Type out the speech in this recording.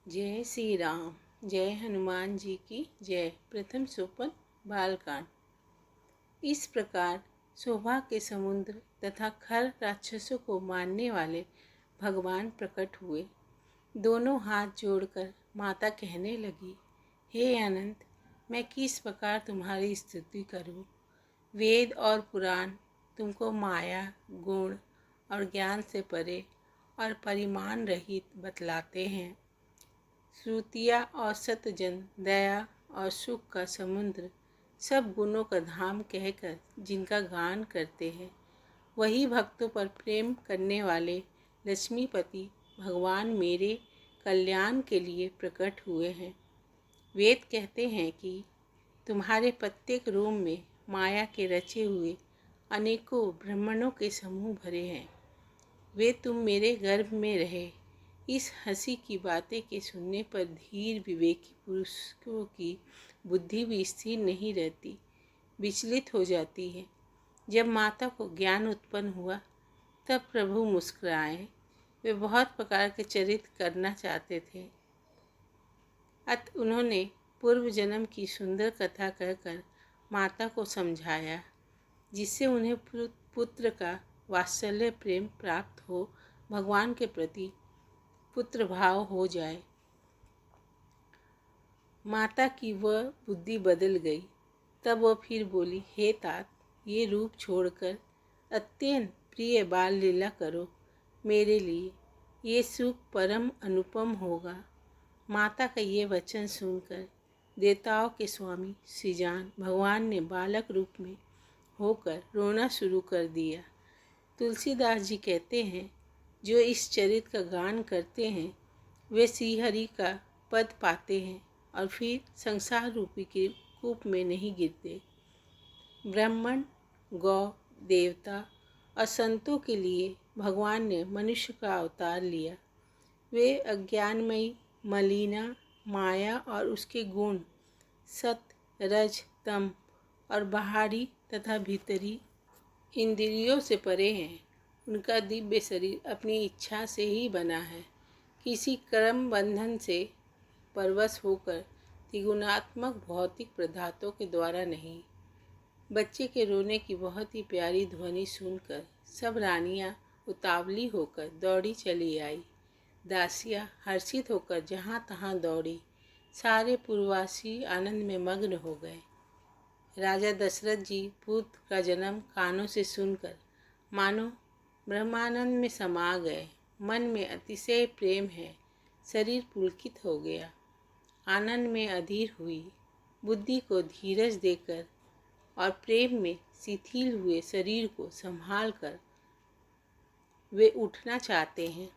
जय श्री राम। जय हनुमान जी की जय। प्रथम सोपन बालकांड। इस प्रकार शोभा के समुद्र तथा खर राक्षसों को मारने वाले भगवान प्रकट हुए। दोनों हाथ जोड़कर माता कहने लगी, हे अनंत, मैं किस प्रकार तुम्हारी स्तुति करूं? वेद और पुराण तुमको माया, गुण और ज्ञान से परे और परिमाण रहित बतलाते हैं। श्रुतियाँ और सतजन दया और सुख का समुद्र सब गुणों का धाम कहकर जिनका गान करते हैं, वही भक्तों पर प्रेम करने वाले लक्ष्मीपति भगवान मेरे कल्याण के लिए प्रकट हुए हैं। वेद कहते हैं कि तुम्हारे प्रत्येक रोम में माया के रचे हुए अनेकों ब्राह्मणों के समूह भरे हैं। वे तुम मेरे गर्भ में रहे। इस हंसी की बातें के सुनने पर धीर विवेकी पुरुषों की बुद्धि भी स्थिर नहीं रहती, विचलित हो जाती है। जब माता को ज्ञान उत्पन्न हुआ तब प्रभु मुस्कुराए। वे बहुत प्रकार के चरित्र करना चाहते थे। अतः उन्होंने पूर्व जन्म की सुंदर कथा कहकर माता को समझाया, जिससे उन्हें पुत्र का वात्सल्य प्रेम प्राप्त हो, भगवान के प्रति पुत्र भाव हो जाए। माता की वह बुद्धि बदल गई। तब वह फिर बोली, हे तात, ये रूप छोड़कर अत्यंत प्रिय बाल लीला करो मेरे लिए, ये सुख परम अनुपम होगा। माता का ये वचन सुनकर देवताओं के स्वामी श्रीजान भगवान ने बालक रूप में होकर रोना शुरू कर दिया। तुलसीदास जी कहते हैं, जो इस चरित्र का गान करते हैं वे श्रीहरि का पद पाते हैं और फिर संसार रूपी के कूप में नहीं गिरते। ब्राह्मण, गौ, देवता और संतों के लिए भगवान ने मनुष्य का अवतार लिया। वे अज्ञानमयी मलिना माया और उसके गुण सत, रज, तम और बाहरी तथा भीतरी इंद्रियों से परे हैं। उनका दिव्य शरीर अपनी इच्छा से ही बना है, किसी कर्म बंधन से परवश होकर त्रिगुणात्मक भौतिक पदार्थों के द्वारा नहीं। बच्चे के रोने की बहुत ही प्यारी ध्वनि सुनकर सब रानियां उतावली होकर दौड़ी चली आई। दासियां हर्षित होकर जहाँ तहाँ दौड़ी। सारे पूर्ववासी आनंद में मग्न हो गए। राजा दशरथ जी पुत्र का जन्म कानों से सुनकर मानो ब्रह्मानंद में समा गए। मन में अतिशय प्रेम है, शरीर पुलकित हो गया। आनंद में अधीर हुई बुद्धि को धीरज देकर और प्रेम में शिथिल हुए शरीर को संभाल कर वे उठना चाहते हैं।